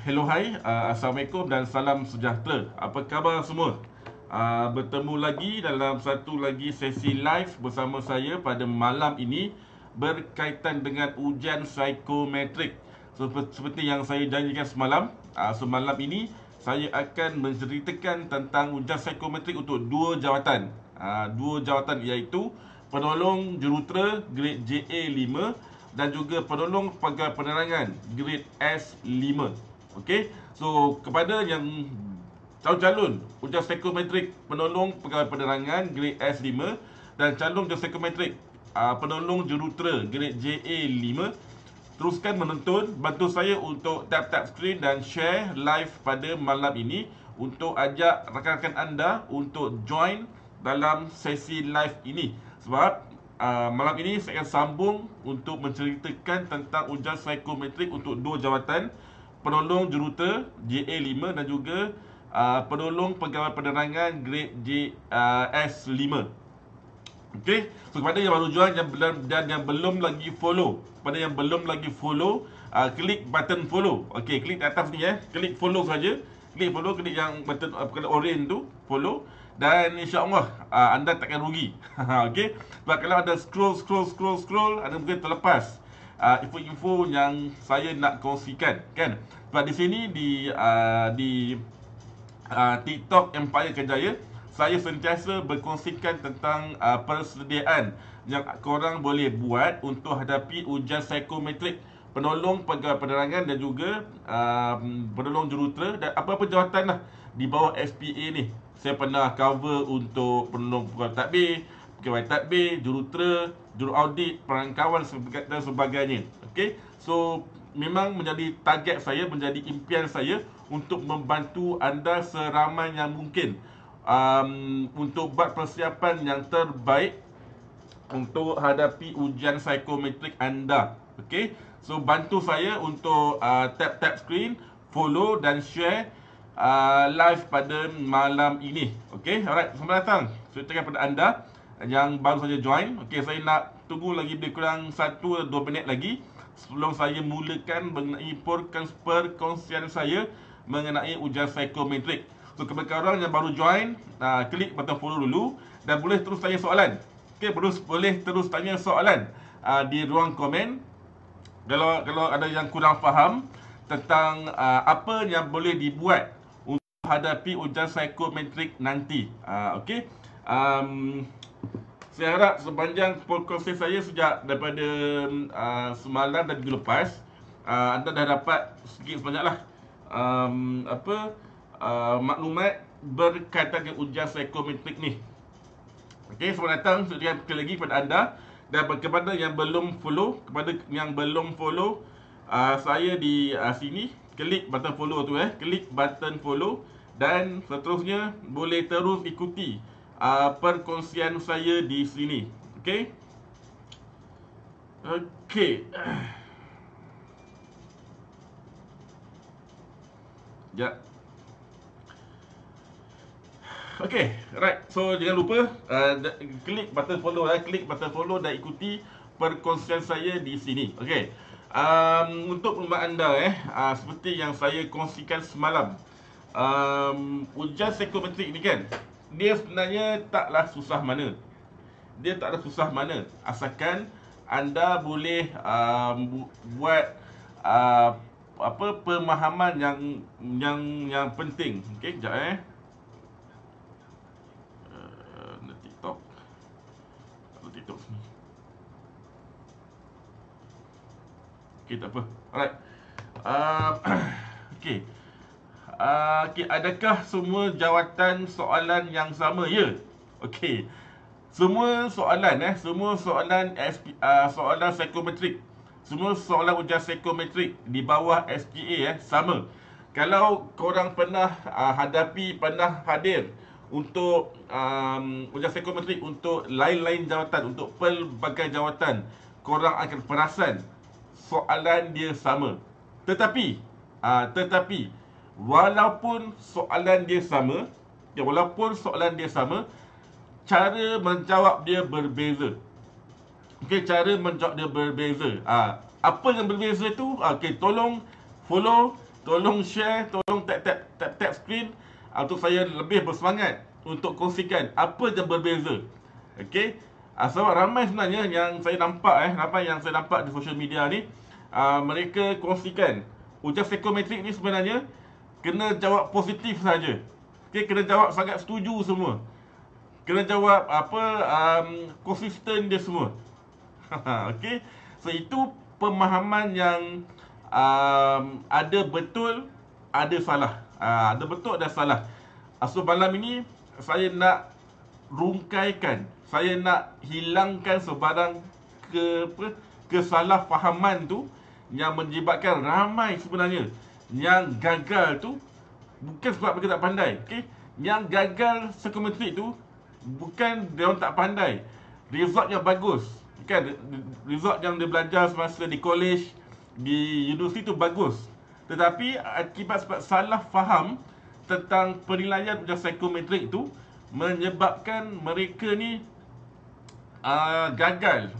Hello, hai, Assalamualaikum dan salam sejahtera. Apa khabar semua? Bertemu lagi dalam satu lagi sesi live bersama saya pada malam ini berkaitan dengan ujian psikometrik. Seperti yang saya janjikan semalam, semalam ini saya akan menceritakan tentang ujian psikometrik untuk dua jawatan. Dua jawatan iaitu penolong jurutera grade JA5 dan juga penolong pegawai penerangan grade S5. Okey, so kepada yang calon ujian psikometrik penolong pegawai penerangan grade S5 dan calon ujian psikometrik penolong jurutera grade JA5, teruskan menonton, bantu saya untuk tap-tap skrin dan share live pada malam ini untuk ajak rakan-rakan anda untuk join dalam sesi live ini. Sebab malam ini saya akan sambung untuk menceritakan tentang ujian psikometrik untuk dua jawatan, penolong jurutera JA5 dan juga penolong pegawai penerangan grade S5. Okey, so kepada yang baru join dan yang belum lagi follow, kepada yang belum lagi follow, klik button follow. Okey, klik atas ni klik follow saja. Klik follow, klik yang button orange tu, follow, dan insya-Allah anda takkan rugi. Okey, sebab kalau anda scroll, anda mungkin terlepas info-info yang saya nak kongsikan, kan? Sebab di sini di TikTok Empire Kejaya, saya sentiasa berkongsikan tentang persediaan yang korang boleh buat untuk hadapi ujian psikometrik penolong pegawai penerangan dan juga penolong jurutera dan apa-apa jawatan lah di bawah SPA ni. Saya pernah cover untuk penolong pegawai tadbir, pegawai tadbir, jurutera, juruaudit, perangkawan dan sebagainya. Okey, so memang menjadi target saya, menjadi impian saya untuk membantu anda seramai yang mungkin untuk buat persiapan yang terbaik untuk hadapi ujian psikometrik anda. Okey, so bantu saya untuk tap-tap screen, follow dan share live pada malam ini. Okey, alright, selamat datang. Saya ucapkan kepada anda yang baru saja join. Okey, saya nak tunggu lagi lebih kurang 1-2 minit lagi sebelum saya mulakan mengenai perkongsian saya mengenai ujian psikometrik. So kepada orang yang baru join, klik button follow dulu dan boleh terus tanya soalan. Okey, boleh terus tanya soalan di ruang komen. Kalau ada yang kurang faham tentang apa yang boleh dibuat untuk hadapi ujian psikometrik nanti. Okey. Saya harap sepanjang perkongsian saya sejak daripada semalam dan minggu lepas, anda dah dapat sedikit sebanyaklah maklumat berkaitan dengan ujian psikometrik ni. Okey, selamat datang sekali lagi kepada anda. Dan kepada yang belum follow, saya di sini, klik button follow tu klik button follow dan seterusnya boleh terus ikuti perkongsian saya di sini. Okey. Okey. Ya. Okey, right. So jangan lupa klik button follow dan ikuti perkongsian saya di sini. Okey. Untuk maklumat anda seperti yang saya kongsikan semalam, ujian psikometrik ni kan, dia sebenarnya taklah susah mana. Dia tak ada susah mana, asalkan anda boleh buat pemahaman yang penting. Okey, kejap TikTok sini. Okey, tak apa. Alright. Okey. Adakah semua jawatan soalan yang sama? Ya. Okey. Semua soalan soalan psikometrik. Semua soalan ujian psikometrik di bawah SPA sama. Kalau korang pernah hadir untuk ujian psikometrik untuk lain-lain jawatan, untuk pelbagai jawatan, korang akan perasan soalan dia sama. Tetapi walaupun soalan dia sama, cara menjawab dia berbeza. Okey, cara menjawab dia berbeza. Apa yang berbeza tu? Okey, tolong follow tolong share, tolong tap screen untuk saya lebih bersemangat untuk kongsikan apa yang berbeza. Okey. Sebab ramai sebenarnya yang saya nampak di social media ni, mereka kongsikan ujian psikometrik ni sebenarnya kena jawab positif saja. Okey, kena jawab sangat setuju semua. Kena jawab konsisten dia semua. Okey. So itu pemahaman yang ada betul, ada salah. Ada betul, ada salah. So malam ini saya nak rungkaikan, saya nak hilangkan sebarang kesalahfahaman tu yang menyebabkan ramai sebenarnya yang gagal tu bukan sebab mereka tak pandai. Okay? Yang gagal psikometrik tu bukan dia orang tak pandai, result yang bagus, kan? Result yang dia belajar semasa di college, di universiti tu bagus, tetapi akibat sebab salah faham tentang penilaian ujian psikometrik tu menyebabkan mereka ni gagal.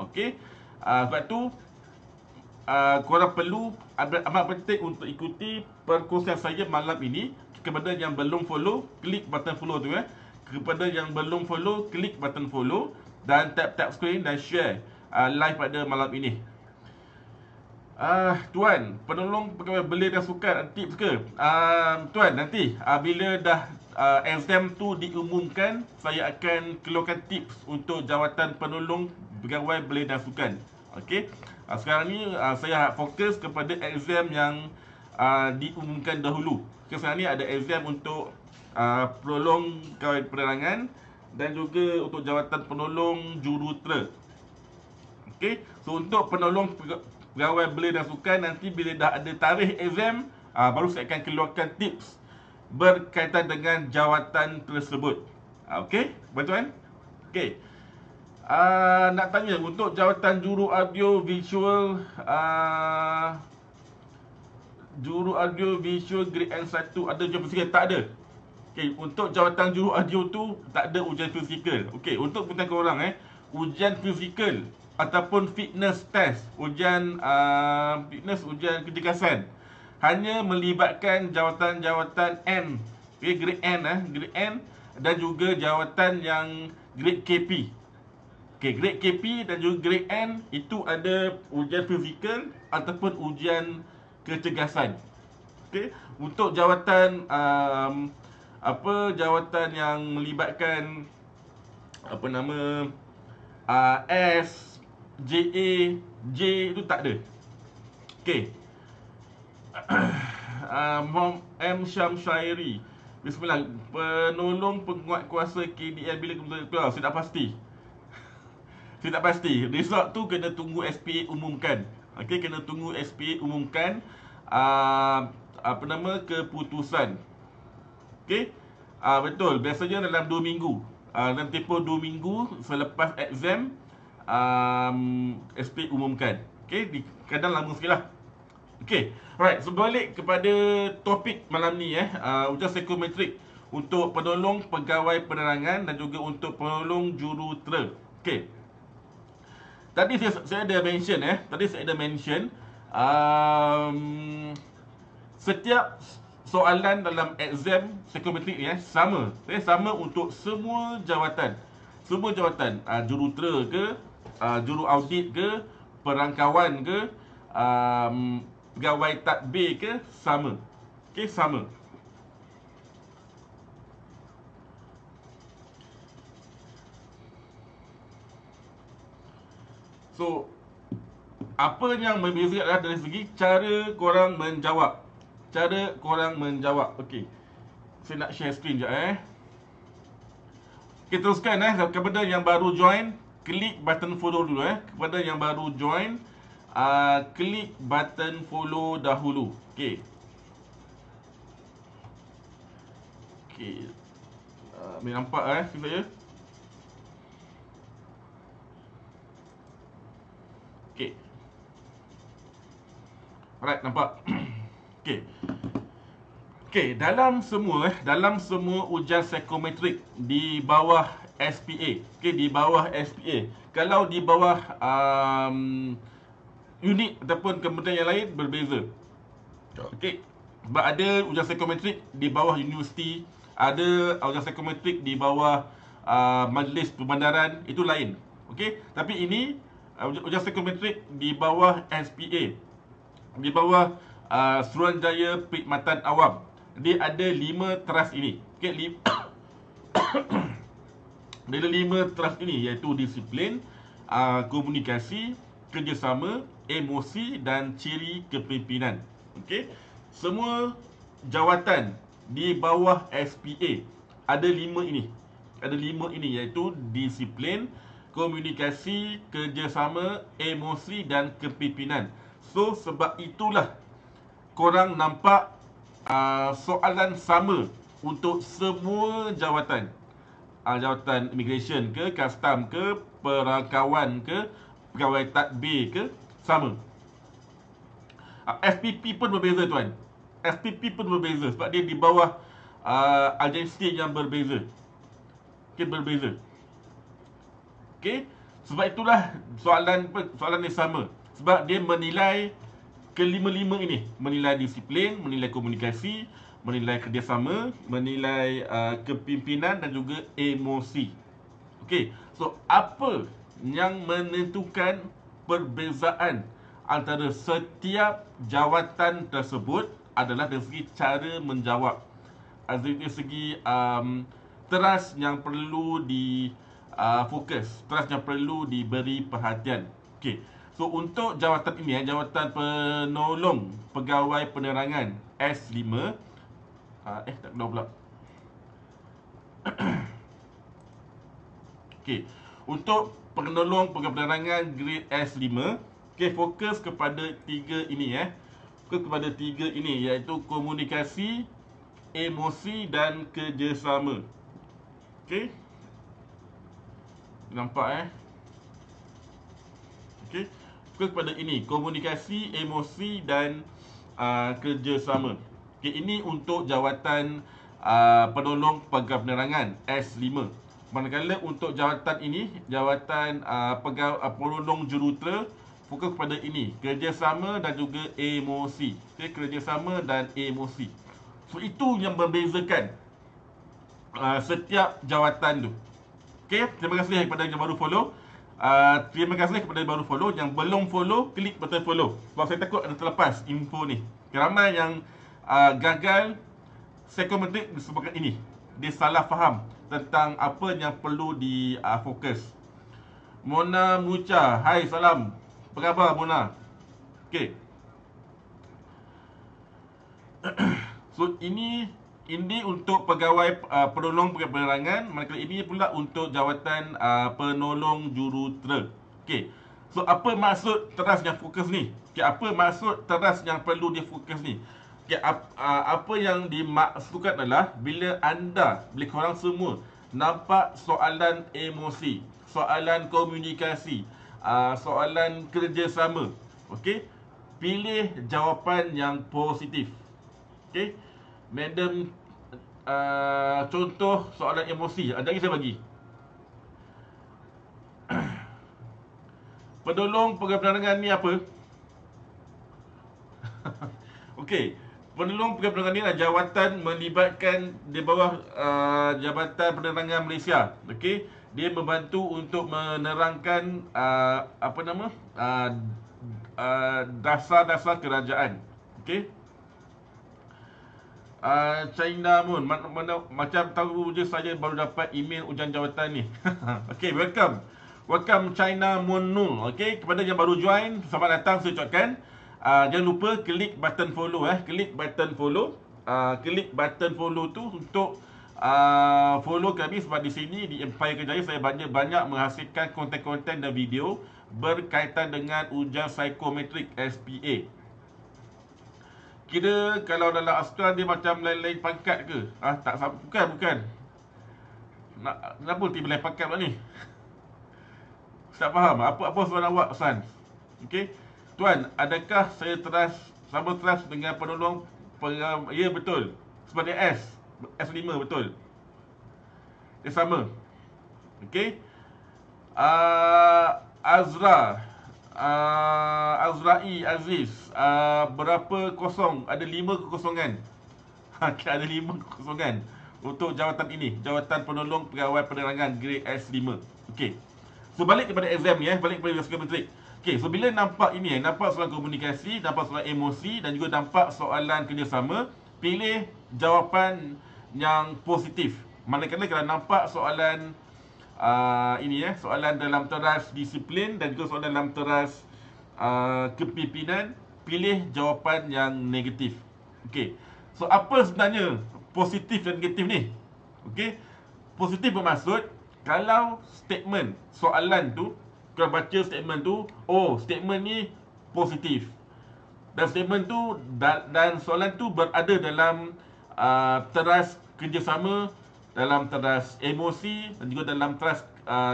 Okey. Sebab tu korang perlu amat penting untuk ikuti perkongsian saya malam ini. Kepada yang belum follow, klik button follow tu Kepada yang belum follow, klik button follow dan tap screen dan share live pada malam ini. Tuan, penolong pegawai belia dan sukan, tips ke? Tuan, nanti bila dah exam tu diumumkan, saya akan keluarkan tips untuk jawatan penolong pegawai belia dan sukan. Okey. Sekarang ni saya fokus kepada exam yang diumumkan dahulu. Okay, sekarang ni ada exam untuk penolong pegawai penerangan dan juga untuk jawatan penolong jurutera. Okey. So untuk penolong pegawai belia dan sukan, nanti bila dah ada tarikh exam, baru saya akan keluarkan tips berkaitan dengan jawatan tersebut. Okey, betul kan? Okey. Nak tanya untuk jawatan juru audio visual grade N1 ada ujian fizikal? Tak ada. Okey, untuk jawatan juru audio tu tak ada ujian fizikal. Okey, untuk pengetahuan korang ujian fizikal ataupun fitness test, ujian kecergasan hanya melibatkan jawatan-jawatan N, okay, grade N grade N dan juga jawatan yang grade KP. Okay, grade KP dan juga grade N itu ada ujian fizikal ataupun ujian kecergasan. Okay, untuk jawatan jawatan yang melibatkan S, JA, J itu tak ada. Okey. M. Syam Syairi, bismillah, penolong penguat kuasa KDL bila keluar? Saya tak pasti. Saya tak pasti. Result tu kena tunggu SPA umumkan. Okey, kena tunggu SPA umumkan keputusan. Okey. Betul, biasanya dalam 2 minggu. Dalam tempoh 2 minggu selepas exam SP umumkan. Okey, kadang lama sikit lah. Okey, alright, so balik kepada topik malam ni ujian psikometrik untuk penolong pegawai penerangan dan juga untuk penolong jurutera. Okey. Tadi saya ada mention setiap soalan dalam exam psikometrik ni sama. Sama untuk semua jawatan. Semua jawatan, jurutera ke, juru audit ke, perangkawan ke, pegawai tadbir ke, sama. Okey, sama. So, apa yang berbeza adalah dari segi cara korang menjawab. Okey. Saya nak share screen sekejap Okey, teruskan kepada yang baru join, klik button follow dulu Kepada yang baru join, klik button follow dahulu. Okey. Okey. Boleh nampak screen saya? Okey. Alright, nampak. Okey, dalam semua ujian psikometrik di bawah SPA, di bawah SPA. Kalau di bawah unit ataupun kementerian yang lain berbeza. Okey. Sebab ada ujian psikometrik di bawah universiti, ada ujian psikometrik di bawah majlis perbandaran, itu lain. Okey. Tapi ini ujian psikometrik di bawah SPA, di bawah Suruhanjaya Perkhidmatan Awam. Dia ada 5 trust ini. Okey, dia ada 5 trust ini, iaitu disiplin, komunikasi, kerjasama, emosi dan ciri kepimpinan. Okey. Semua jawatan di bawah SPA ada 5 ini. Ada 5 ini, iaitu disiplin, komunikasi, kerjasama, emosi dan kepimpinan. So sebab itulah korang nampak soalan sama untuk semua jawatan. Jawatan immigration ke, custom ke, perangkawan ke, pegawai tadbir ke, sama. SPP pun berbeza tuan. SPP pun berbeza sebab dia di bawah agensi yang berbeza. Okey, berbeza. Okey, sebab itulah soalan yang sama. Sebab dia menilai kelima-lima ini, menilai disiplin, menilai komunikasi, menilai kerjasama, menilai kepimpinan dan juga emosi. Okey, so apa yang menentukan perbezaan antara setiap jawatan tersebut adalah dari segi cara menjawab, dari segi trust yang perlu di fokus, trust yang perlu diberi perhatian. Okey, so untuk jawatan ini, jawatan penolong pegawai penerangan S5, tak keluar pula. Okey, untuk penolong pegawai penerangan grade S5, okey, fokus kepada 3 ini Fokus kepada 3 ini, iaitu komunikasi, emosi dan kerjasama. Okey. Nampak Okey. Fokus kepada ini, komunikasi, emosi dan kerjasama. Okey, ini untuk jawatan penolong pegawai penerangan S5. Manakala untuk jawatan ini, jawatan penolong jurutera, fokus kepada ini, kerjasama dan juga emosi. Okay, kerjasama dan emosi. So itu yang membezakan setiap jawatan tu. Okay, terima kasih kepada yang baru follow. Terima kasih kepada yang baru follow. Yang belum follow, klik button follow. Sebab saya takut ada terlepas info ni. Ramai yang gagal psikometrik disebabkan ini. Dia salah faham tentang apa yang perlu di fokus. Mona Mucha, hai salam. Apa khabar Mona? Okey. So ini untuk pegawai penolong pegawai penerangan, manakala ini pula untuk jawatan penolong jurutera. Okey. So apa maksud teras yang fokus ni? Okey, apa maksud teras yang perlu dia fokus ni? Okey, apa yang dimaksudkan adalah bila korang semua nampak soalan emosi, soalan komunikasi, soalan kerjasama, okey, pilih jawapan yang positif. Okey, madam, contoh soalan emosi, ada lagi saya bagi. Penolong pegawai penerangan ni apa? Okey, penolong pegawai penerangan ni adalah jawatan melibatkan di bawah Jabatan Penerangan Malaysia. Okey, dia membantu untuk menerangkan dasar-dasar kerajaan. Okey. China Moon, macam tahu je saya baru dapat email ujian jawatan ni. Okey, welcome. Welcome China Moon Nul. Okey, kepada yang baru join, selamat datang saya ucapkan. Jangan lupa klik button follow klik button follow. Klik button follow tu untuk follow kami, sebab di sini di Empire Kejaya saya banyak menghasilkan konten-konten dan video berkaitan dengan ujian psikometrik SPA. Kira kalau dalam askar dia macam lain-lain pangkat ke? Tak, bukan. Kenapa tiba lain pangkat pula ni? Tak faham. Apa soalan awak, San? Okey. Tuan, adakah saya sama trust dengan penolong? Ya, betul. Sebab dia S5 betul. Dia sama. Okey. Azra, Azrai Aziz, berapa kosong? Ada 5 kekosongan. Ada 5 kekosongan untuk jawatan ini, jawatan penolong pegawai penerangan grade S5. Okey. So balik kepada exam ni, balik kepada psikometrik. Okey, so bila nampak ini, nampak soalan komunikasi, nampak soalan emosi dan juga nampak soalan kerjasama, pilih jawapan yang positif. Manakala kalau nampak soalan soalan dalam teras disiplin dan juga soalan dalam teras kepimpinan, pilih jawapan yang negatif. Okey. So apa sebenarnya positif dan negatif ni? Okey. Positif bermaksud kalau statement soalan tu, kalau baca statement tu, oh statement ni positif. Dan statement tu dan soalan tu berada dalam teras kerjasama, dalam teras emosi dan juga dalam teras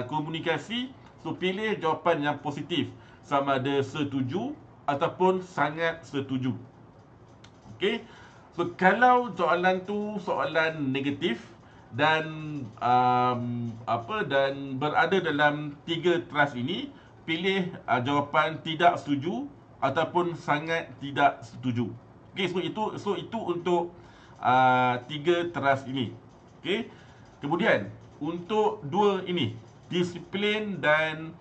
komunikasi. So pilih jawapan yang positif, sama ada setuju ataupun sangat setuju. Okey. So kalau soalan tu soalan negatif dan dan berada dalam 3 teras ini, pilih jawapan tidak setuju ataupun sangat tidak setuju. Okey, so itu untuk 3 teras ini. Okey. Kemudian untuk 2 ini, disiplin dan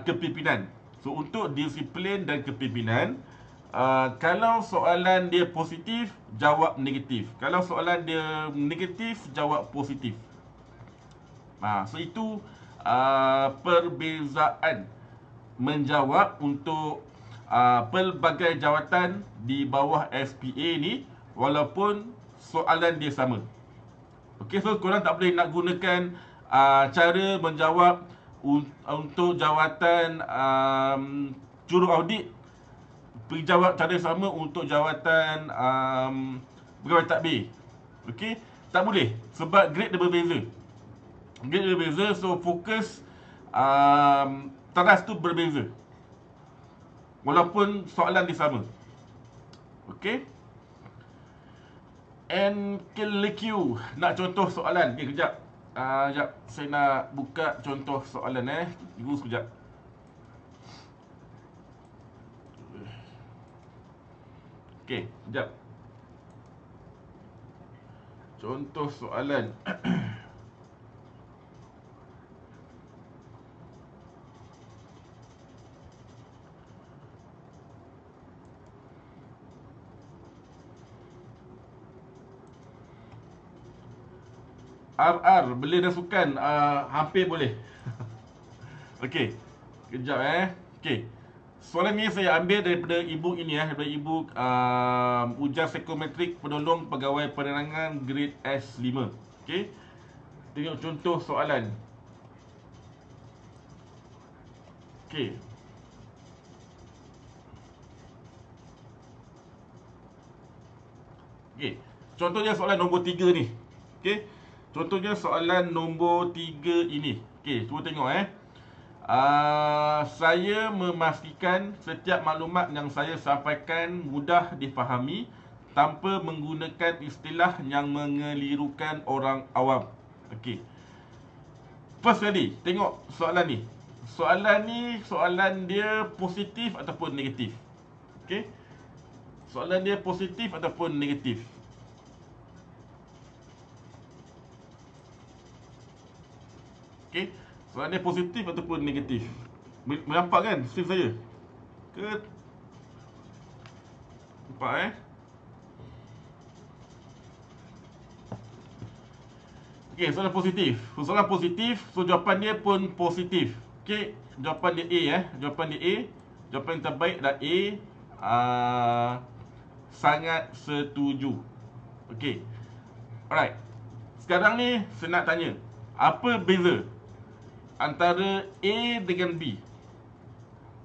kepimpinan. So untuk disiplin dan kepimpinan, kalau soalan dia positif, jawab negatif. Kalau soalan dia negatif, jawab positif. So itu perbezaan menjawab untuk pelbagai jawatan di bawah SPA ni, walaupun soalan dia sama. Okey, so korang tak boleh nak gunakan cara menjawab untuk jawatan juru audit, pergi jawab cara sama untuk jawatan pegawai tadbir. Okey, tak boleh sebab grade dia berbeza. Grade dia berbeza, so fokus teras tu berbeza, walaupun soalan dia sama. Okey. NKLQ nak contoh soalan. Okay, kejap. Sekejap. Saya nak buka contoh soalan Tunggu sekejap. Okey, sekejap. Contoh soalan. RR, beli dan sukan, hampir boleh. Okey, kejap Okey, soalan ni saya ambil daripada e-book ini daripada e-book ujian psikometrik penolong pegawai penerangan grade S5. Okey, tengok contoh soalan. Okey. Okey, contohnya soalan nombor 3 ni. Okey, contohnya soalan nombor 3 ini. Okey, cuba tengok saya memastikan setiap maklumat yang saya sampaikan mudah difahami tanpa menggunakan istilah yang mengelirukan orang awam. Okey. First kali, tengok soalan ni. Soalan dia positif ataupun negatif. Okey. Soalan dia positif ataupun negatif. Okey, soalan dia positif ataupun negatif. Nampak kan screen saya? Ke? Nampak Okey, soalan positif. Soalan positif, so jawapan dia pun positif. Okey, jawapan dia A jawapan dia A. Jawapan yang terbaik adalah A. Sangat setuju. Okey. Alright. Sekarang ni saya nak tanya, apa beza antara A dengan B?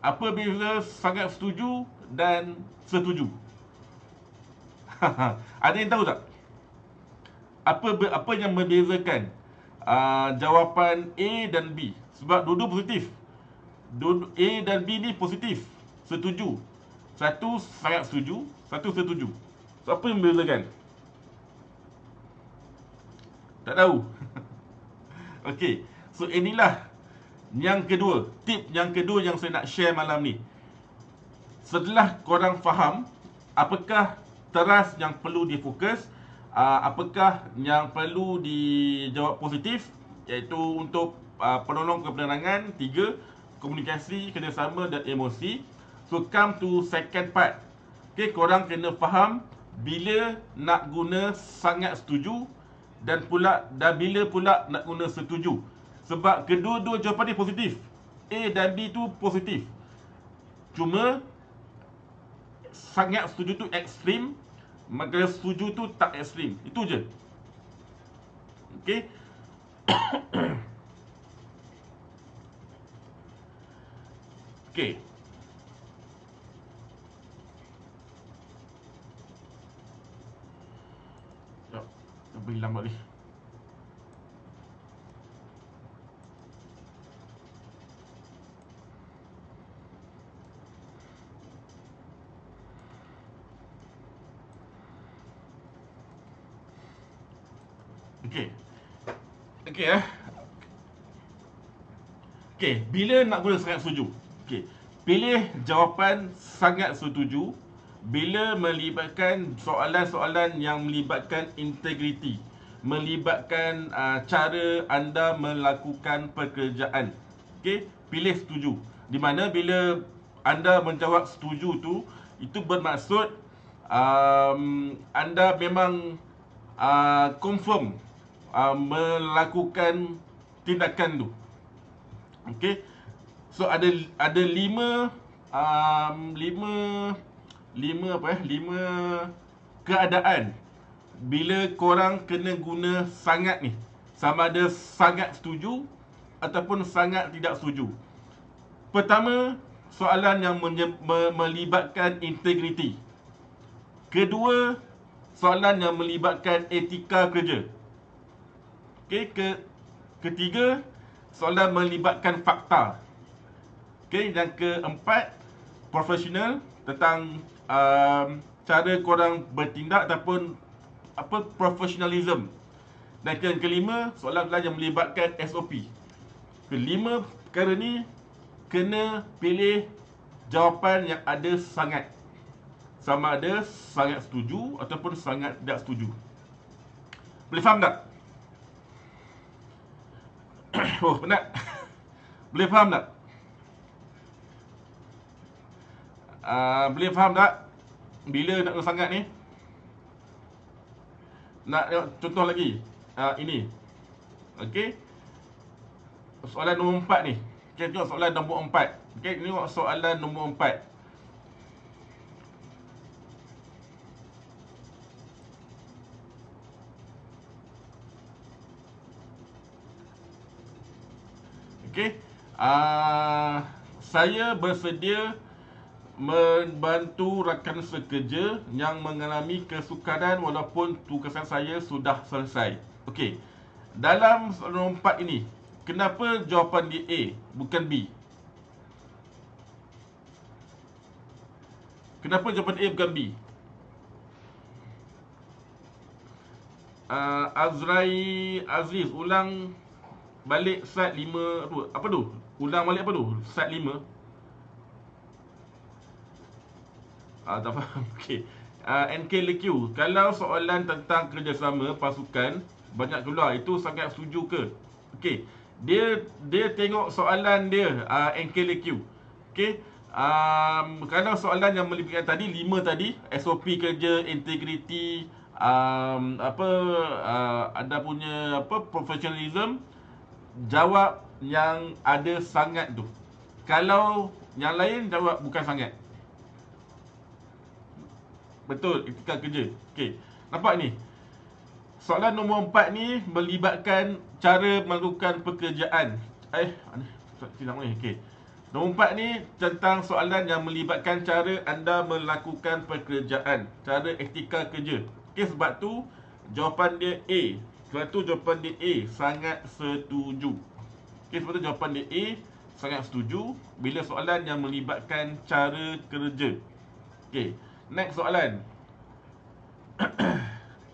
Apa beza sangat setuju dan setuju? Ada yang tahu tak? Apa yang membezakan jawapan A dan B? Sebab dua-dua positif. A dan B ni positif, setuju. Satu sangat setuju, satu setuju. So apa yang membezakan? Tak tahu. Okey, so inilah Yang kedua, tip yang kedua yang saya nak share malam ni. Setelah korang faham apakah teras yang perlu difokus, apakah yang perlu dijawab positif, iaitu untuk penolong kepenerangan, 3, komunikasi, kerjasama dan emosi. So come to second part. Okay, korang kena faham bila nak guna sangat setuju dan bila pula nak guna setuju. Sebab kedua-dua jawapan dia positif. A dan B tu positif. Cuma sangat setuju tu ekstrim, maka setuju tu tak ekstrim. Itu je. Okey. Okey. Jom, kita hilang balik. Okey. Okey Okey, bila nak guna sangat setuju? Okey. Pilih jawapan sangat setuju bila melibatkan soalan-soalan yang melibatkan integriti, melibatkan cara anda melakukan pekerjaan. Okey, pilih setuju. Di mana bila anda menjawab setuju tu, itu bermaksud anda memang confirm melakukan tindakan tu. Okey. So ada 5 keadaan bila korang kena guna sangat ni. Sama ada sangat setuju ataupun sangat tidak setuju. Pertama, soalan yang melibatkan integriti. Kedua, soalan yang melibatkan etika kerja. Okey, ketiga, soalan melibatkan fakta. Okey, yang keempat, profesional, tentang cara korang bertindak ataupun professionalism. Dan yang kelima, soalan-soalan yang melibatkan SOP. Kelima perkara ni kena pilih jawapan yang ada sangat. Sama ada sangat setuju ataupun sangat tidak setuju. Boleh faham tak? Oh, penat. Boleh faham tak? Boleh faham tak? Bila nak guna sangat ni? Nak tengok contoh lagi. Ini. Okey. Soalan nombor 4 ni. Kita tengok soalan nombor 4. Okey, tengok soalan nombor 4. Okey. Saya bersedia membantu rakan sekerja yang mengalami kesukaran walaupun tugasan saya sudah selesai. Okey. Dalam nombor 4 ini, kenapa jawapan dia A bukan B? Kenapa jawapan A bukan B? Aziz, ulang balik slide 5 tu. Apa tu? Ulang balik apa tu? Slide 5. Tak faham. Okey. NKLQ, kalau soalan tentang kerjasama pasukan banyak keluar, itu sangat setuju ke? Okey. Dia tengok soalan dia, NKLQ. Okey. Kalau soalan yang melibatkan tadi 5 tadi, SOP kerja, integriti, ada punya professionalism, jawab yang ada sangat tu. Kalau yang lain jawab bukan sangat. Betul, etika kerja. Okey. Nampak ni? Soalan nombor 4 ni melibatkan cara melakukan pekerjaan. Silap ni. Okey. Nombor 4 ni tentang soalan yang melibatkan cara anda melakukan pekerjaan, cara etika kerja. Okey, sebab tu jawapan dia A. Sebab tu jawapan dia A, sangat setuju. Okey, sebab tu jawapan dia A, sangat setuju bila soalan yang melibatkan cara kerja. Okey. Next soalan.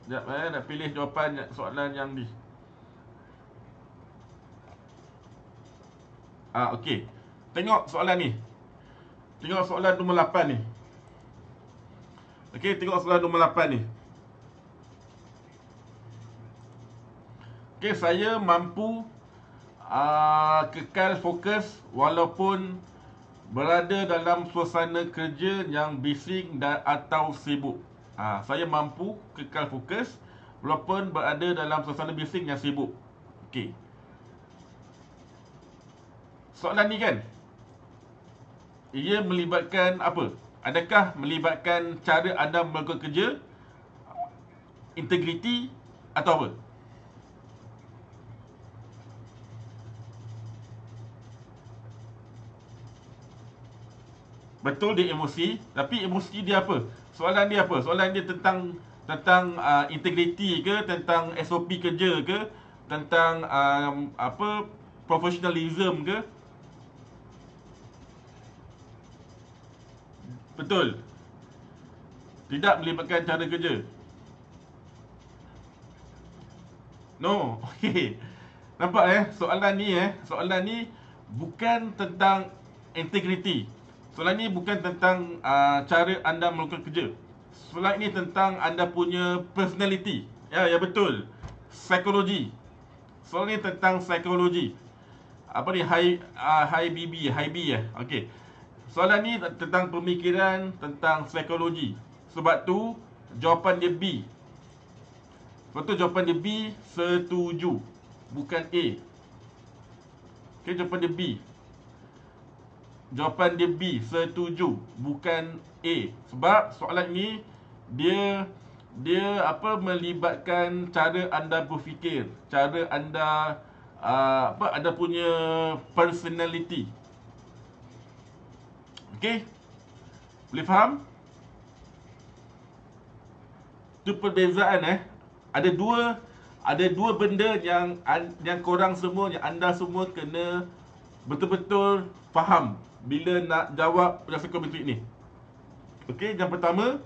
Sekejap nak pilih jawapan soalan yang ni. Okey. Tengok soalan ni. Tengok soalan nombor 8 ni. Okey, tengok soalan nombor 8 ni. Okey, saya mampu kekal fokus walaupun berada dalam suasana kerja yang bising dan atau sibuk. Saya mampu kekal fokus walaupun berada dalam suasana bising yang sibuk. Okey. Soalan ni kan, ia melibatkan apa? Adakah melibatkan cara anda melakukan kerja, integriti atau apa? Betul dia emosi, tapi emosi dia apa? Soalan dia apa? Soalan dia tentang integriti ke, tentang SOP kerja ke, tentang professionalism ke? Betul. Tidak melibatkan cara kerja. No. Okey. Nampak soalan ni bukan tentang integriti. Soalan ni bukan tentang cara anda melakukan kerja. Soalan ini tentang anda punya personality. Ya betul. Psikologi. Soalan ni tentang psikologi. Apa ni? High B. Okey. Soalan ni tentang pemikiran, tentang psikologi. Sebab tu jawapan dia B. Sebab tu jawapan dia B, setuju. Bukan A. Okey, jawapan dia B. Jawapan dia B, setuju, bukan A. Sebab soalan ni dia melibatkan cara anda berfikir, cara anda anda punya personality. Okey? Boleh faham? Tu perbezaan Ada dua benda yang korang semua, yang anda semua kena betul-betul faham bila nak jawab penjelasan psikometrik ni. Okey, yang pertama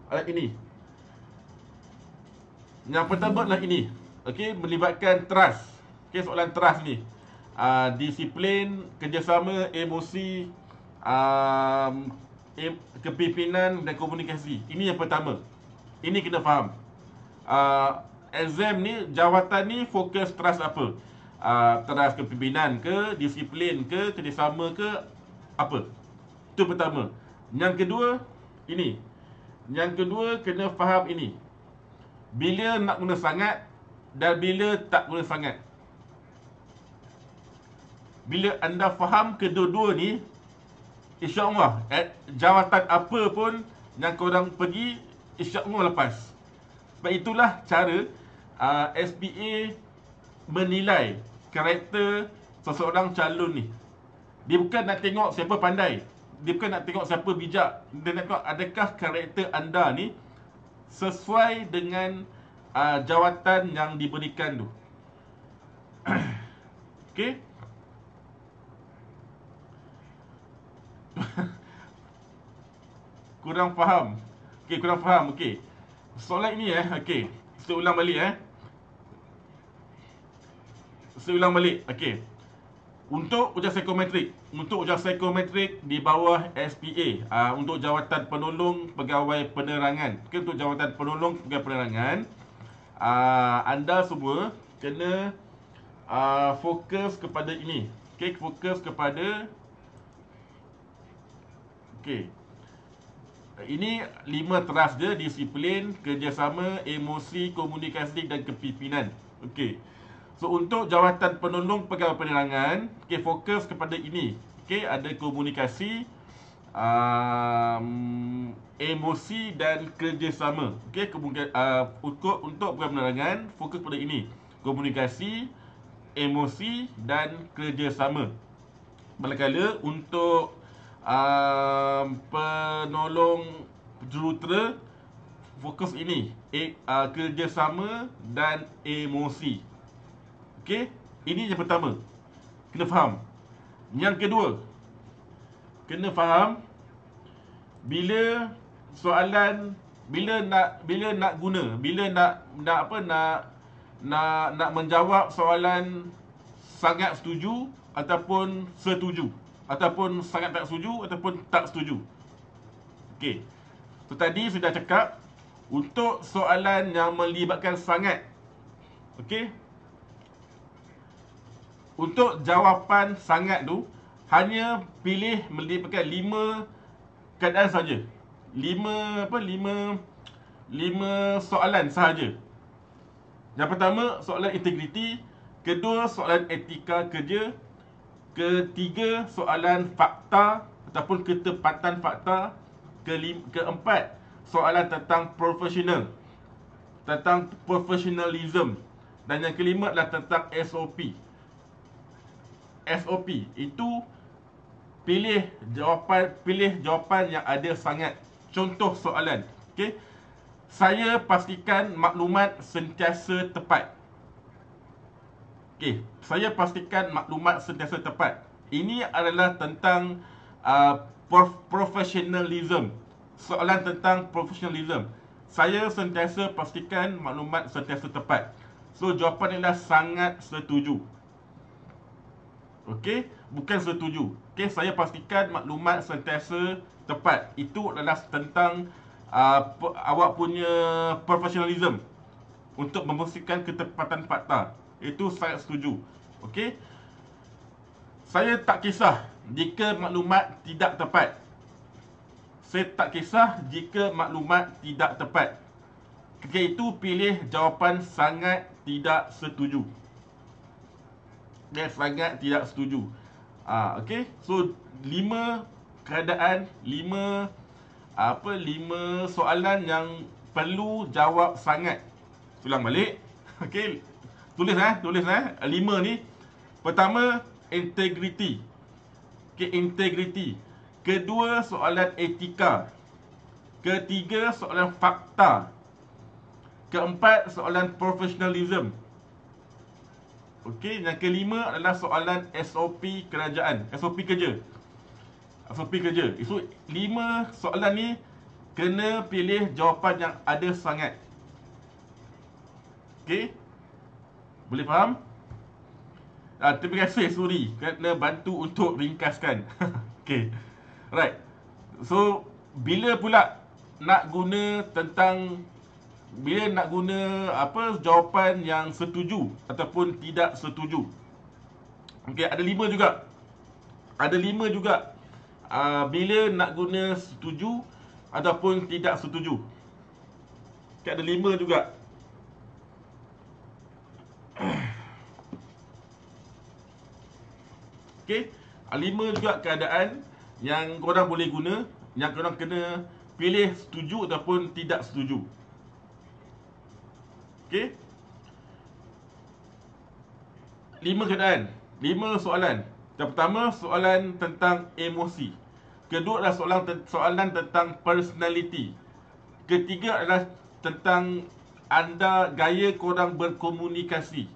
adalah ini. Yang pertama adalah ini. Okey, melibatkan trust. Okey, soalan trust ni. Disiplin, kerjasama, emosi, kepimpinan dan komunikasi. Ini yang pertama. Ini kena faham. Exam ni, jawatan ni fokus trust apa? Trust kepimpinan ke, disiplin ke, kerjasama ke, apa? Itu pertama. Yang kedua, ini. Yang kedua, kena faham ini. Bila nak guna sangat dan bila tak guna sangat. Bila anda faham kedua-dua ni, insya-Allah jawatan apa pun yang korang pergi, insya-Allah lepas. Sebab itulah cara SPA menilai karakter seseorang calon ni. Dia bukan nak tengok siapa pandai, dia bukan nak tengok siapa bijak. Dia nak tengok adakah karakter anda ni sesuai dengan jawatan yang diberikan tu. Okey. Kurang faham. Okey, kurang faham. Okey. Soalan ini okey. Saya ulang balik Saya ulang balik. Okey. Untuk ujian psikometrik di bawah SPA, untuk jawatan penolong pegawai penerangan. Okey, untuk jawatan penolong pegawai penerangan, anda semua kena fokus kepada ini. Okey, fokus kepada ini 5 trust dia: disiplin, kerjasama, emosi, komunikasi dan kepimpinan. Okey. So untuk jawatan penolong pegawai penerangan, fokus kepada ini. Okey, ada komunikasi, emosi dan kerjasama. Okey, untuk pegawai penerangan fokus pada ini: komunikasi, emosi dan kerjasama. Manakala untuk penolong jurutera, fokus ini, kerjasama dan emosi. Okey, ini yang pertama, kena faham. Yang kedua, kena faham bila soalan, bila nak menjawab soalan sangat setuju ataupun setuju, ataupun sangat tak setuju, ataupun tak setuju. Okey. So tadi sudah cakap untuk soalan yang melibatkan sangat. Okey. Untuk jawapan sangat tu hanya pilih melibatkan 5 keadaan saja. 5 soalan sahaja. Yang pertama, soalan integriti. Kedua, soalan etika kerja. Ketiga, soalan fakta ataupun ketepatan fakta. Keempat, soalan tentang profesional, tentang professionalism. Dan yang kelima adalah tentang SOP. SOP itu pilih jawapan yang ada sangat. Contoh soalan. Okey. Saya pastikan maklumat sentiasa tepat. Okey, saya pastikan maklumat sentiasa tepat. Ini adalah tentang professionalism. Soalan tentang professionalism. Saya sentiasa pastikan maklumat sentiasa tepat. So jawapan adalah sangat setuju. Okey, bukan setuju. Okey, saya pastikan maklumat sentiasa tepat. Itu adalah tentang awak punya professionalism untuk memastikan ketepatan fakta. Itu saya setuju. Okey. Saya tak kisah jika maklumat tidak tepat. Saya tak kisah jika maklumat tidak tepat. Ketika itu pilih jawapan sangat tidak setuju. Sangat tidak setuju. Okey. So 5 keadaan, 5 soalan yang perlu jawab sangat. Ulang balik. Okey. Tulis 5 ni. Pertama, integriti. Okey, integriti. Kedua, soalan etika. Ketiga, soalan fakta. Keempat, soalan professionalism. Okey, yang kelima adalah soalan SOP kerajaan, SOP kerja. SOP kerja. Itu 5 soalan ni kena pilih jawapan yang ada sangat. Okey? Boleh faham? Terima kasih Suri kerana bantu untuk ringkaskan. Okey. Right. So, bila pula nak guna jawapan yang setuju ataupun tidak setuju. Okey, ada 5 juga. Ada 5 juga. Bila nak guna setuju ataupun tidak setuju. Okay, ada 5 juga. Okey, 5 juga keadaan yang korang boleh guna, yang korang kena pilih setuju ataupun tidak setuju. Okey. 5 keadaan, 5 soalan. Yang pertama, soalan tentang emosi. Kedua adalah soalan tentang personality. Ketiga adalah tentang gaya korang berkomunikasi.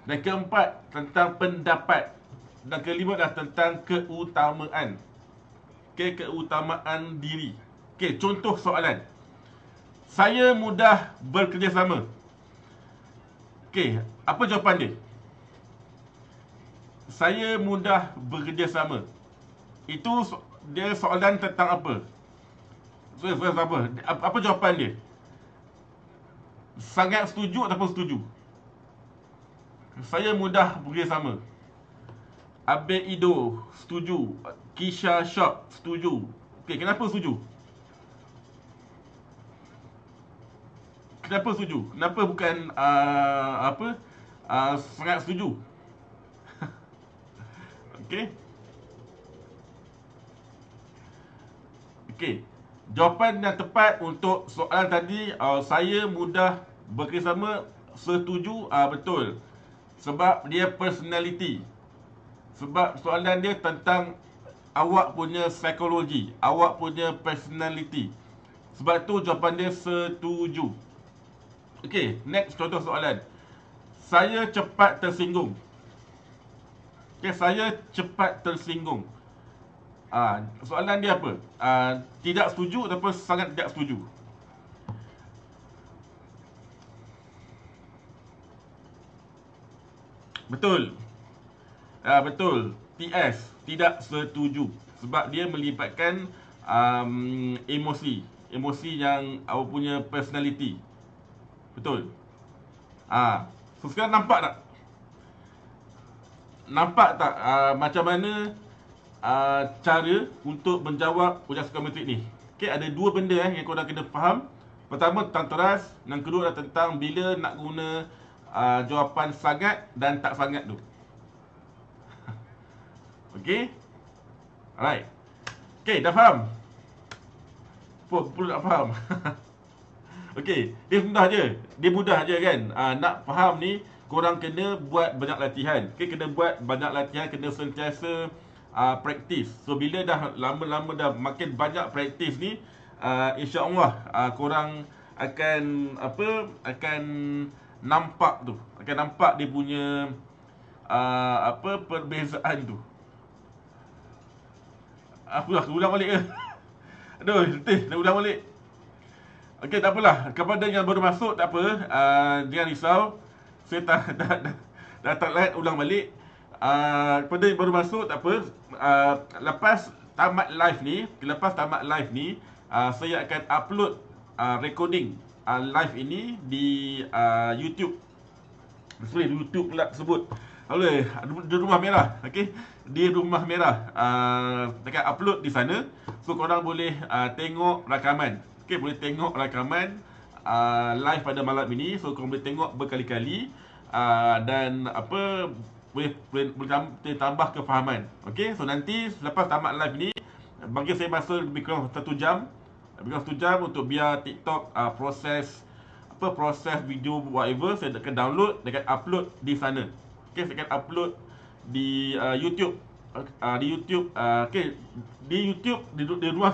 Dan keempat, tentang pendapat. Dan kelima adalah tentang keutamaan. Okey, keutamaan diri. Okey, contoh soalan. Saya mudah bekerjasama. Okey, apa jawapan dia? Saya mudah bekerjasama. Itu dia soalan tentang apa? Apa jawapan dia? Sangat setuju ataupun setuju? Saya mudah bekerjasama. Abel Ido setuju. Kisha Shop setuju. Okey, kenapa setuju? Kenapa setuju? Kenapa bukan sangat setuju? Okey. Okey. Jawapan yang tepat untuk soalan tadi, saya mudah bekerjasama, setuju, betul. Sebab dia personality. Sebab soalan dia tentang awak punya psikologi, awak punya personality. Sebab tu jawapan dia setuju. Okey, next contoh soalan. Saya cepat tersinggung. Okey, saya cepat tersinggung. Soalan dia apa? Tidak setuju ataupun sangat tidak setuju? Betul. Betul. TS, tidak setuju. Sebab dia melibatkan emosi. Emosi yang awak punya personality. Betul. So sekarang nampak tak? Nampak tak macam mana cara untuk menjawab ujian psikometrik ni? Okay, ada dua benda yang korang kena faham. Pertama tentang teras, yang kedua tentang bila nak guna jawapan sangat dan tak sangat tu. Okay? Alright. Okay, dah faham? Perlu nak faham. Okay, dia mudah je. Dia mudah je kan. Nak faham ni, korang kena buat banyak latihan. Okay, kena buat banyak latihan, kena sentiasa praktis. So, bila dah lama-lama dah makin banyak praktis ni, insya-Allah korang akan akan nampak tu. Akan nampak dia punya perbezaan tu. Aku ulang balik ke? Aduh, letih, nak ulang balik. Okey, tak apalah. Kepada yang baru masuk, tak apa. Jangan risau. Saya tak lihat ulang balik. Kepada yang baru masuk, tak apa. Lepas tamat live ni, saya akan upload recording live ini di YouTube. Sorry, YouTube pula sebut. Boleh, di Rumah Merah. Okey, di Rumah Merah. Dekat upload di sana. So, korang boleh tengok rakaman. Okey, boleh tengok rakaman live pada malam ini. So, korang boleh tengok berkali-kali. Dan boleh tambah kefahaman. Okey, so nanti selepas tamat live ni, bagi saya masa lebih kurang 1 jam. Lebih kurang 1 jam untuk biar TikTok proses video whatever, saya akan download dan akan upload di sana. Okey, saya akan upload di YouTube. Di YouTube, okey, di YouTube di Rumah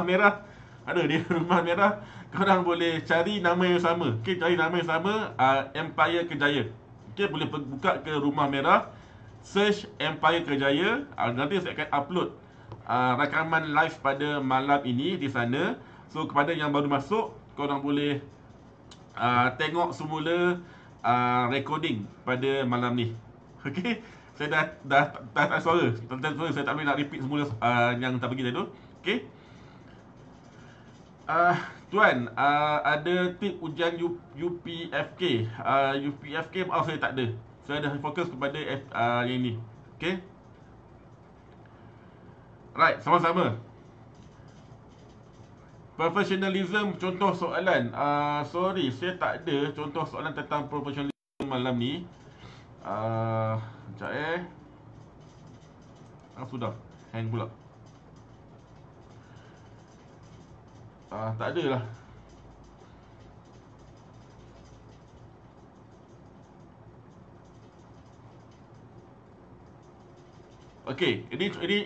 Merah. Di Rumah Merah korang boleh cari nama yang sama. Okey, cari nama yang sama, Empire Kejaya. Okey, boleh buka ke Rumah Merah, search Empire Kejaya. Nanti saya akan upload rakaman live pada malam ini di sana. So, kepada yang baru masuk, korang boleh tengok semula recording pada malam ni. Okey, saya dah tak suara. Saya tak boleh nak repeat semula yang tak bagi tadi tu. Okey. Tuan, ada tip ujian UPFK. UPFK maaf saya tak ada. Saya dah fokus kepada yang ni. Okey. Right, sama-sama. Professionalism, contoh soalan. Sorry, saya tak ada contoh soalan tentang professionalism malam ni. Sekejap sudah. Hang pula. Tak ada lah. Okey, ini tadi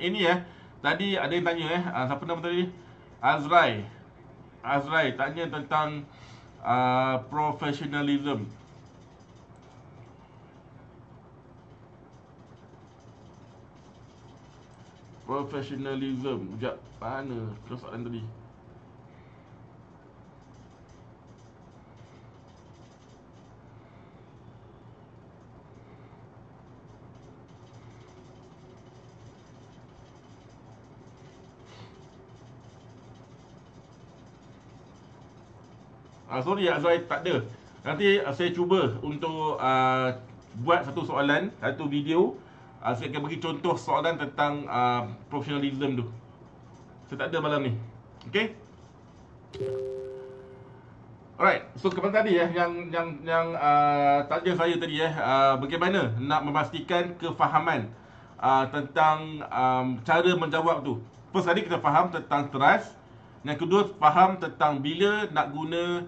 ada yang tanya siapa nama tadi? Azrai tanya tentang professionalism. Sekejap, mana soalan tadi? Sorry Azrai, tak ada. Nanti saya cuba untuk buat satu soalan, satu video. Saya akan bagi contoh soalan tentang professionalism tu. Saya tak ada malam ni. Okay? Alright, so kepada tadi yang tanya saya tadi bagaimana nak memastikan kefahaman tentang cara menjawab tu. First tadi kita faham tentang trust. Yang kedua faham tentang bila nak guna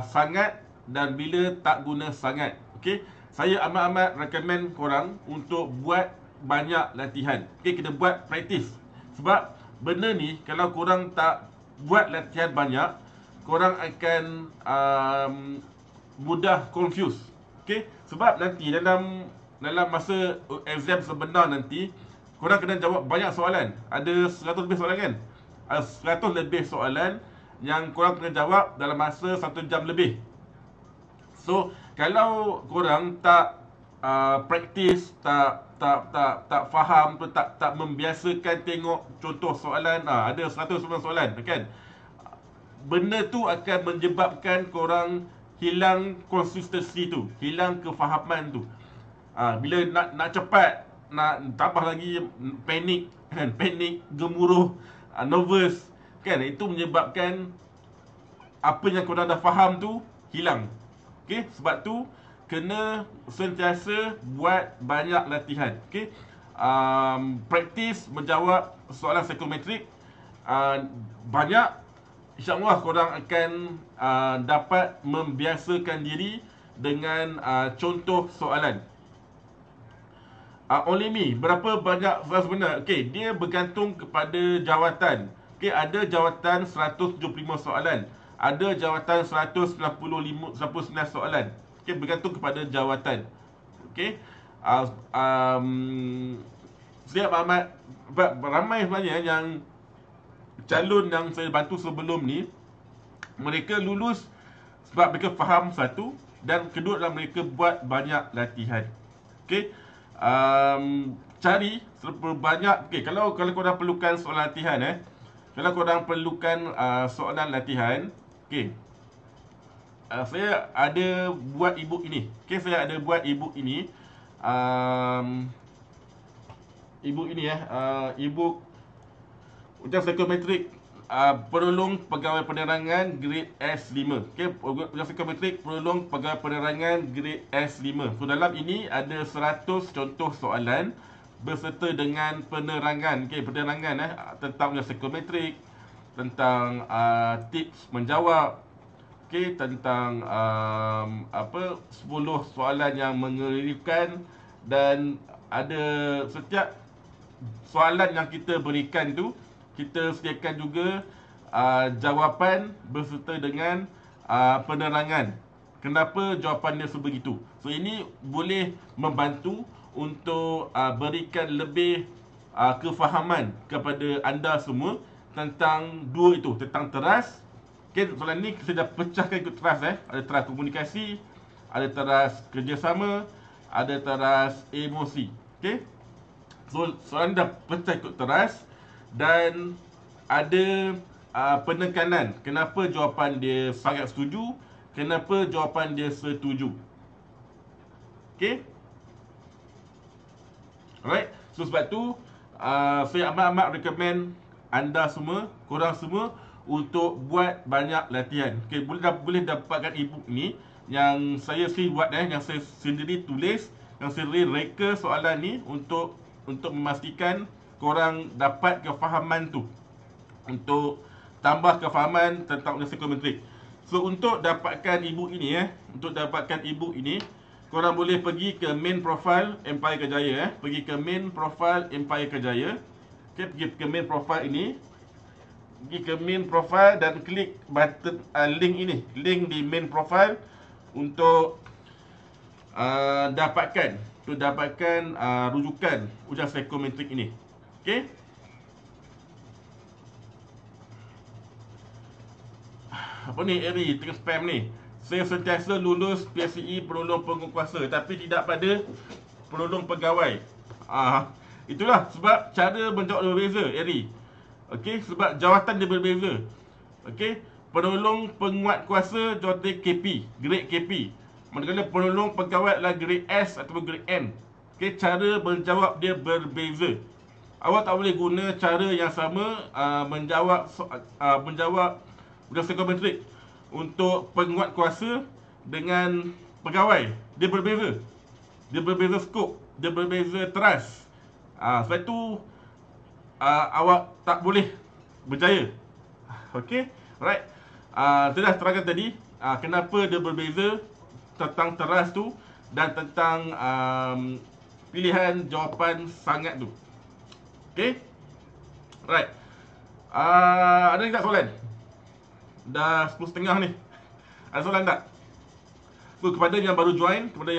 sangat dan bila tak guna sangat. Okey, saya amat-amat recommend korang untuk buat banyak latihan. Okey, kita buat praktis. Sebab benda ni kalau korang tak buat latihan banyak, korang akan mudah confuse. Okey, sebab nanti dalam masa exam sebenar nanti korang kena jawab banyak soalan. Ada 100 lebih soalan kan? 100 lebih soalan yang korang kena jawab dalam masa 1 jam lebih. So, kalau korang tak praktis, tak faham tu, tak membiasakan tengok contoh soalan, ada 100 soalan kan. Benda tu akan menyebabkan korang hilang konsistensi tu, hilang kefahaman tu. Bila nak cepat, nak tambah lagi panik kan, panik, gemuruh, nervous kan, itu menyebabkan apa yang korang dah faham tu hilang. Okey, sebab tu kena sentiasa buat banyak latihan. Okey, praktis menjawab soalan psikometrik banyak, InsyaAllah korang akan dapat membiasakan diri dengan contoh soalan. Only me, berapa banyak soalan sebenar? Okey, dia bergantung kepada jawatan. Okey, ada jawatan 175 soalan, ada jawatan 199 soalan. Okey, bergantung kepada jawatan. Okey, saya amat ramai sebenarnya yang calon yang saya bantu sebelum ni, mereka lulus sebab mereka faham satu, dan kedua adalah mereka buat banyak latihan. Okey, cari sebanyak. Okey, kalau korang perlukan soalan latihan, kalau korang perlukan soalan latihan, okey, saya ada buat ebook ini. Okey, saya ada buat ebook ini. Ebook ini ebook ujian psikometrik penolong pegawai penerangan grade S5. Okey, ujian psikometrik penolong pegawai penerangan grade S5. So dalam ini ada 100 contoh soalan berserta dengan penerangan. Okey, penerangan tentang ujian psikometrik, tentang tips menjawab. Okey, tentang 10 soalan yang mengelirukan, dan ada setiap soalan yang kita berikan tu, kita sediakan juga jawapan berserta dengan penerangan kenapa jawapan dia sebegitu. So ini boleh membantu untuk berikan lebih kefahaman kepada anda semua tentang dua itu, tentang teras. Okay, soalan ni saya dah pecahkan ikut teras. Ada teras komunikasi, ada teras kerjasama, ada teras emosi. Okay, so soalan dah pecah ikut teras, dan ada penekanan kenapa jawapan dia sangat setuju, kenapa jawapan dia setuju. Okay, alright. So sebab tu saya amat-amat recommend anda semua, korang semua, untuk buat banyak latihan. Okay, boleh dapatkan ebook ni yang saya sendiri buat, yang saya sendiri tulis, yang saya reka soalan ni untuk memastikan korang dapat kefahaman tu, untuk tambah kefahaman tentang ujian psikometrik. So untuk dapatkan ebook ini, korang boleh pergi ke main profile Empire Kejaya. Pergi ke main profile Empire Kejaya. Okay, pergi ke main profile ini, pergi ke main profile dan klik button link ini, link di main profile, untuk dapatkan rujukan ujian psikometrik ini. Okey, apa ni Eri tengah spam ni. Saya sentiasa lulus PSCE penolong pengukuasa, tapi tidak pada penolong pegawai. Itulah sebab cara menjawab berbeza, Eri. Okey, sebab jawatan dia berbeza. Okey, penolong penguat kuasa jawatan KP, grade KP. Manakala penolong pegawai adalah grade S atau grade N. Okey, cara menjawab dia berbeza. Awak tak boleh guna cara yang sama menjawab ujian psikometrik untuk penguat kuasa dengan pegawai. Dia berbeza. Dia berbeza skop, dia berbeza teras. Sebab itu awak tak boleh berjaya. Okey, alright. Saya dah terangkan tadi kenapa dia berbeza, tentang teras tu, dan tentang pilihan jawapan sangat tu. Okey, alright. Ada lagi tak soalan? Dah 10.30 ni. Ada soalan tak? So kepada yang baru join, seperti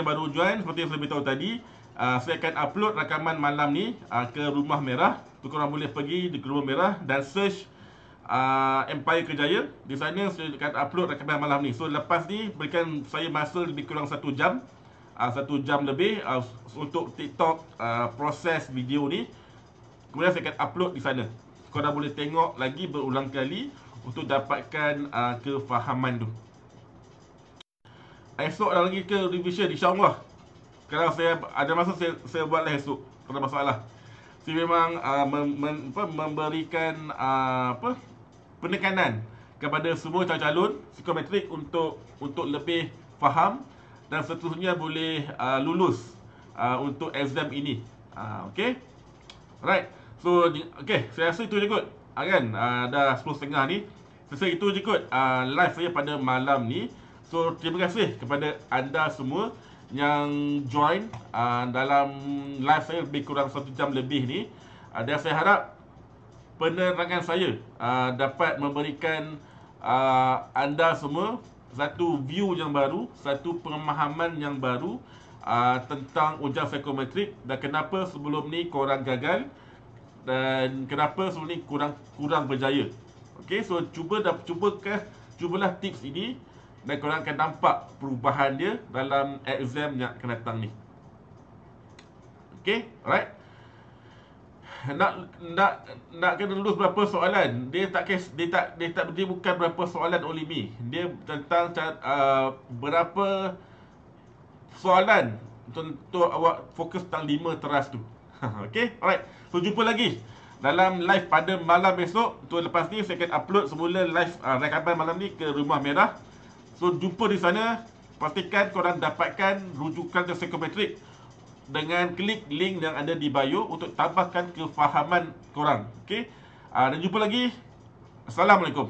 yang saya beritahu tadi, saya akan upload rakaman malam ni ke Rumah Merah. So korang boleh pergi di Rumah Merah dan search Empire Kejaya. Di sana saya akan upload rakaman malam ni. So lepas ni berikan saya masa lebih kurang 1 jam 1 jam lebih untuk TikTok proses video ni. Kemudian saya akan upload di sana. Korang boleh tengok lagi berulang kali untuk dapatkan kefahaman tu. Esok dah lagi ke revision, insyaAllah. Kalau saya ada masa, saya buatlah esok. Tak ada masalah. Saya memang memberikan penekanan kepada semua calon-calon psikometrik untuk lebih faham dan seterusnya boleh lulus untuk exam ini. Okay. Right. So, okay, saya rasa itu je kot. Kan? Dah 10.30 ni. Saya itu je kot live saya pada malam ni. So, terima kasih kepada anda semua yang join dalam live saya lebih kurang 1 jam lebih ni. Dan saya harap penerangan saya dapat memberikan anda semua satu view yang baru, satu pemahaman yang baru tentang ujian psikometrik dan kenapa sebelum ni korang gagal dan kenapa sebelum ni kurang berjaya. Okey, so cubalah tips ini dan korang akan nampak perubahan dia dalam exam yang akan datang ni. Okey, alright. Nak kena lulus berapa soalan? Dia bukan berapa soalan only me. Dia tentang berapa soalan untuk awak fokus tentang 5 teras tu. Okey, alright. So jumpa lagi dalam live pada malam esok. So lepas ni saya akan upload semula live rakaman malam ni ke Rumah Merah. So jumpa di sana. Pastikan korang dapatkan rujukan ke psikometrik dengan klik link yang ada di bio untuk tambahkan kefahaman korang. Okey. Dan jumpa lagi. Assalamualaikum.